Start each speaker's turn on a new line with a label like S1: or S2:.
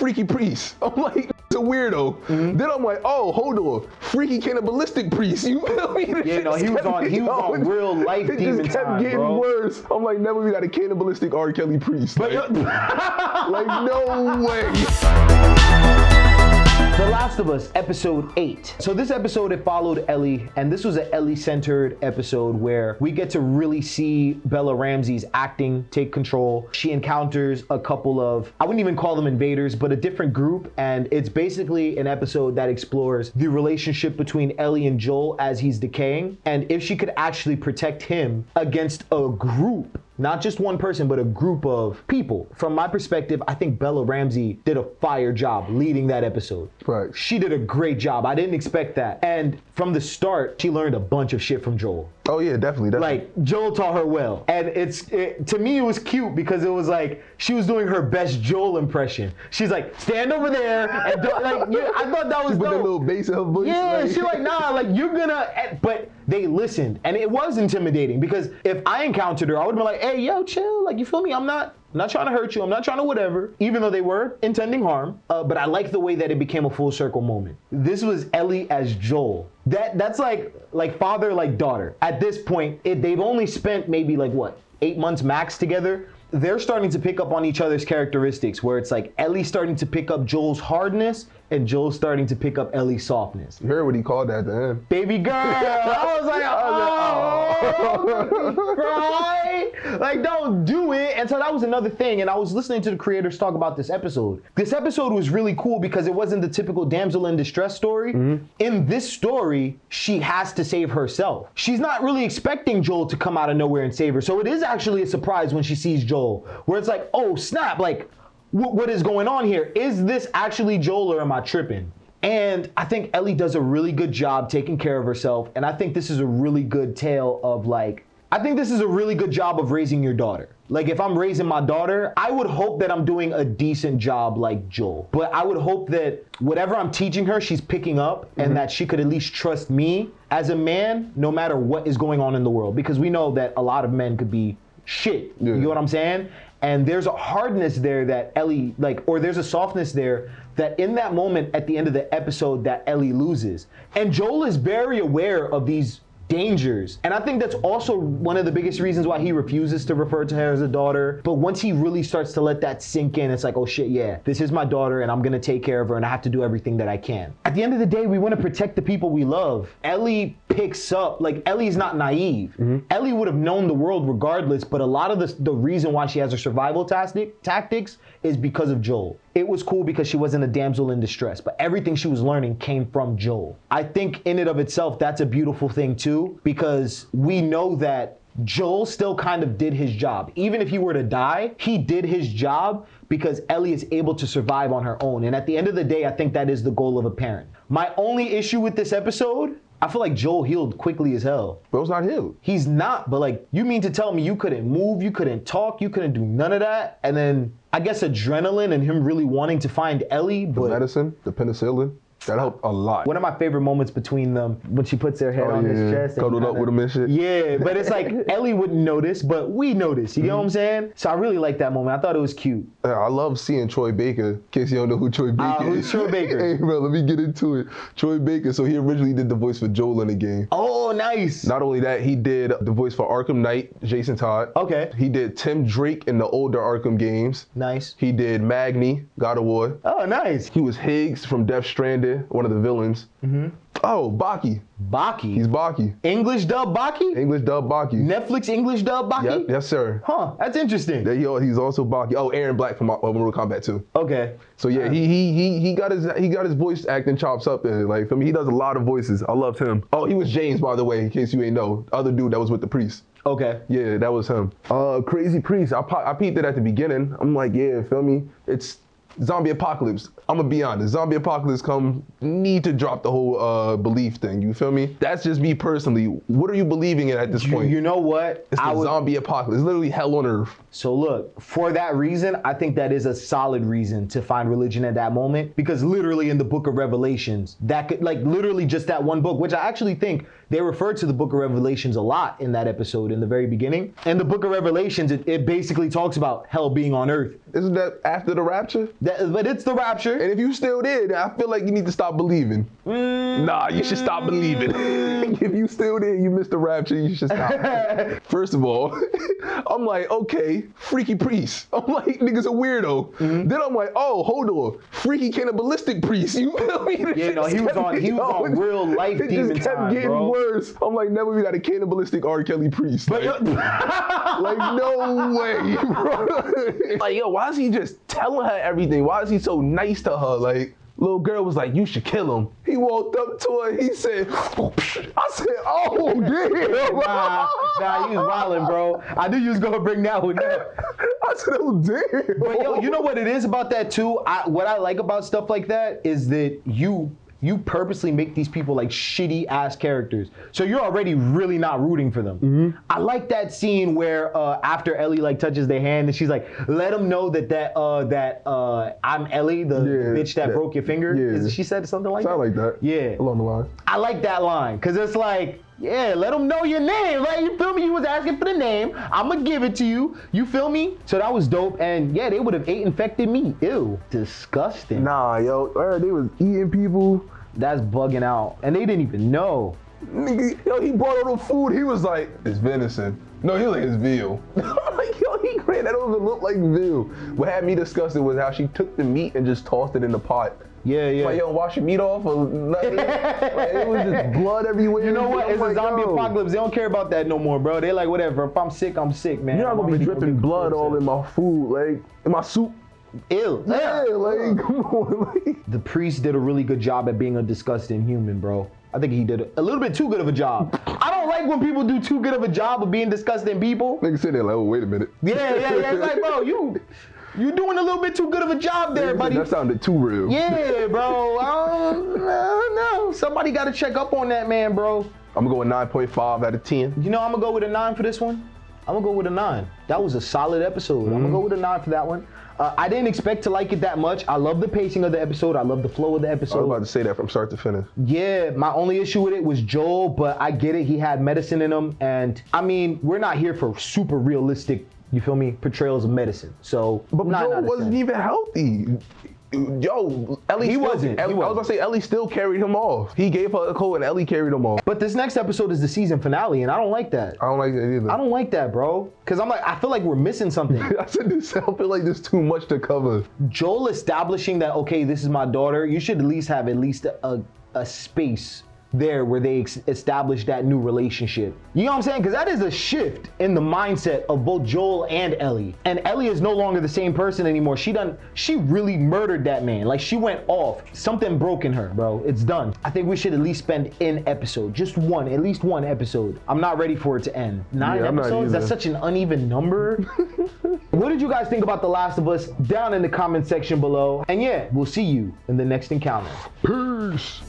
S1: freaky priest. I'm like, it's a weirdo. Then I'm like, oh, hold on, freaky cannibalistic priest. You feel me?
S2: Yeah, no, he was on real life demon
S1: It just kept
S2: time,
S1: getting
S2: bro.
S1: worse. I'm like, never we got a cannibalistic R. Kelly priest.
S2: But
S1: Like, no way.
S2: The Last of Us, episode 8. So this episode, it followed Ellie, and this was an Ellie-centered episode where we get to really see Bella Ramsey's acting take control. She encounters a couple of, I wouldn't even call them invaders, but a different group, and it's basically an episode that explores the relationship between Ellie and Joel as he's decaying, and if she could actually protect him against a group. Not just one person, but a group of people. From my perspective, I think Bella Ramsey did a fire job leading that episode.
S1: Right.
S2: She did a great job. I didn't expect that. And from the start, she learned a bunch of shit from Joel.
S1: Oh yeah, definitely.
S2: Like, Joel taught her well. And to me, it was cute because it was like, she was doing her best Joel impression. She's like, stand over there. And I thought that was
S1: With
S2: dope.
S1: the little bass in her voice.
S2: Yeah, she's like, nah, like, you're gonna, but they listened. And it was intimidating because if I encountered her, I would have been like, hey, yo, chill. Like, you feel me? I'm not trying to hurt you. I'm not trying to whatever, even though they were intending harm. But I like the way that it became a full circle moment. This was Ellie as Joel. That's like father, like daughter. At this point, they've only spent maybe 8 months max together. They're starting to pick up on each other's characteristics where it's like Ellie's starting to pick up Joel's hardness and Joel's starting to pick up Ellie's softness.
S1: You heard what he called that to him.
S2: Baby girl. I was like, oh, cry. Like, don't do it. And so that was another thing. And I was listening to the creators talk about this episode. This episode was really cool because it wasn't the typical damsel in distress story. In this story, she has to save herself. She's not really expecting Joel to come out of nowhere and save her. So it is actually a surprise when she sees Joel, where it's like, oh, snap, like, what is going on here? Is this actually Joel or am I tripping? And I think Ellie does a really good job taking care of herself. And I think this is a really good tale of I think this is a really good job of raising your daughter. Like, if I'm raising my daughter, I would hope that I'm doing a decent job like Joel. But I would hope that whatever I'm teaching her, she's picking up and that she could at least trust me as a man, no matter what is going on in the world. Because we know that a lot of men could be shit.
S1: Yeah.
S2: You know what I'm saying? And there's a hardness there that Ellie, or there's a softness there that in that moment at the end of the episode that Ellie loses. And Joel is very aware of these dangers. And I think that's also one of the biggest reasons why he refuses to refer to her as a daughter. But once he really starts to let that sink in, it's like, oh shit, yeah, this is my daughter and I'm gonna take care of her and I have to do everything that I can. At the end of the day, we wanna protect the people we love. Ellie picks up, Ellie's not naive. Ellie would have known the world regardless, but a lot of the reason why she has her survival tactics is because of Joel. It was cool because she wasn't a damsel in distress, but everything she was learning came from Joel. I think in and of itself, that's a beautiful thing too, because we know that Joel still kind of did his job. Even if he were to die, he did his job because Ellie is able to survive on her own. And at the end of the day, I think that is the goal of a parent. My only issue with this episode, I feel like Joel healed quickly as hell.
S1: Bro's not healed.
S2: He's not, but you mean to tell me you couldn't move, you couldn't talk, you couldn't do none of that? And then I guess adrenaline and him really wanting to find Ellie, but...
S1: The medicine, the penicillin. That helped a lot.
S2: One of my favorite moments between them, when she puts her head on his chest.
S1: Cuddled up with him and shit.
S2: Yeah, but it's like Ellie wouldn't notice, but we notice. You know what I'm saying? So I really like that moment. I thought it was cute.
S1: I love seeing Troy Baker. In case you don't know who Troy Baker is.
S2: Who's Troy Baker?
S1: Hey, bro, let me get into it. Troy Baker, so he originally did the voice for Joel in the game.
S2: Oh, nice.
S1: Not only that, he did the voice for Arkham Knight, Jason Todd.
S2: Okay.
S1: He did Tim Drake in the older Arkham games.
S2: Nice.
S1: He did Magni, God of War.
S2: Oh, nice.
S1: He was Higgs from Death Stranded, one of the villains. Oh, Baki.
S2: Baki.
S1: He's Baki.
S2: English dub Baki?
S1: English dub Baki.
S2: Netflix English dub Baki?
S1: Yep, yes, sir.
S2: Huh, that's interesting.
S1: He's also Baki. Oh, Aaron Black from Mortal Kombat 2.
S2: Okay.
S1: So yeah, he got his voice acting chops up in it. For me, he does a lot of voices. I loved him. Oh, he was James, by the way, in case you ain't know. Other dude that was with the priest.
S2: Okay.
S1: Yeah, that was him. Crazy Priest. I peeped it at the beginning. I'm like, yeah, feel me? It's zombie apocalypse. I'm gonna be honest. Zombie apocalypse need to drop the whole belief thing. You feel me? That's just me personally. What are you believing in at this point?
S2: You know what?
S1: It's the zombie apocalypse. It's literally hell on earth.
S2: So look, for that reason, I think that is a solid reason to find religion at that moment, because literally in the book of Revelations, that could, like, literally just that one book, which I actually think they referred to the book of Revelations a lot in that episode in the very beginning. And the book of Revelations, it basically talks about hell being on earth.
S1: Isn't that after the rapture?
S2: But it's the rapture.
S1: And if you still did, I feel like you need to stop believing. Nah, you should stop believing. If you still did, you missed the rapture, you should stop. First of all, I'm like, okay, freaky priest. I'm like, nigga's a weirdo. Then I'm like, oh, hold on, freaky cannibalistic priest. You feel me?
S2: Yeah, no, he was on real life demon
S1: just kept
S2: time,
S1: getting
S2: bro.
S1: worse. I'm like, never we got a cannibalistic R. Kelly priest. Like, like, no way, bro. Like, yo, why is he just telling her everything? Why is he so nice to her? Like, little girl was like, you should kill him. He walked up to her, he said, I said, oh, damn.
S2: Nah, you was wildin', bro. I knew you was gonna bring that one up.
S1: I said, oh, damn.
S2: But yo, you know what it is about that too? What I like about stuff like that is that you purposely make these people like shitty ass characters. So you're already really not rooting for them. I like that scene where after Ellie like touches their hand and she's like, let them know that I'm Ellie, the bitch that broke your finger.
S1: Yeah.
S2: She said something like that?
S1: Sound like that.
S2: Yeah.
S1: Along the line.
S2: I like that line, because it's like, yeah, let them know your name. Like, you feel me? You was asking for the name. I'm going to give it to you. You feel me? So that was dope. And yeah, they would have infected me. Ew. Disgusting.
S1: Nah, yo, they was eating people.
S2: That's bugging out. And they didn't even know.
S1: Nigga, yo, he brought all the food. He was like, it's venison. No, he was like, it's veal. I'm like, yo, that don't even look like veal. What had me disgusted was how she took the meat and just tossed it in the pot.
S2: Yeah.
S1: Like, yo, wash your meat off or nothing. Like, it was just blood everywhere.
S2: You know what? It's
S1: like,
S2: a zombie
S1: yo,
S2: apocalypse. They don't care about that no more, bro. They like, whatever. If I'm sick, I'm sick, man.
S1: You're not gonna be dripping blood all in my food, like, in my soup.
S2: Ew.
S1: Yeah, like, come on. Like.
S2: The priest did a really good job at being a disgusting human, bro. I think he did a little bit too good of a job. I don't like when people do too good of a job of being disgusting people.
S1: Nigga sit there like, oh, wait a minute.
S2: Yeah. It's like, bro, you doing a little bit too good of a job there, buddy.
S1: That sounded too real.
S2: Yeah, bro. I don't know. Somebody got to check up on that man, bro.
S1: I'm gonna go with 9.5 out of 10.
S2: You know, I'm gonna go with a 9 for this one. I'm gonna go with a 9. That was a solid episode. I'm gonna go with a 9 for that one. I didn't expect to like it that much. I love the pacing of the episode. I love the flow of the episode.
S1: I was about to say that from start to finish.
S2: Yeah, my only issue with it was Joel, but I get it. He had medicine in him. And I mean, we're not here for super realistic, you feel me, portrayals of medicine. So,
S1: but Joel wasn't even healthy. Yo, Ellie
S2: he
S1: still,
S2: wasn't.
S1: I was gonna say Ellie still carried him off. He gave her a coat and Ellie carried him off.
S2: But this next episode is the season finale, and I don't like that.
S1: I don't like that either.
S2: I don't like that, bro. Cause I feel like we're missing something.
S1: I said this. I feel like there's too much to cover.
S2: Joel establishing that, okay, this is my daughter. You should at least have a space there where they establish that new relationship. You know what I'm saying? Because that is a shift in the mindset of both Joel and Ellie. And Ellie is no longer the same person anymore. She really murdered that man. Like, she went off. Something broke in her, bro. It's done. I think we should at least spend an episode. Just one, at least one episode. I'm not ready for it to end. 9 episodes? That's such an uneven number. What did you guys think about The Last of Us? Down in the comment section below. And yeah, we'll see you in the next encounter.
S1: Peace.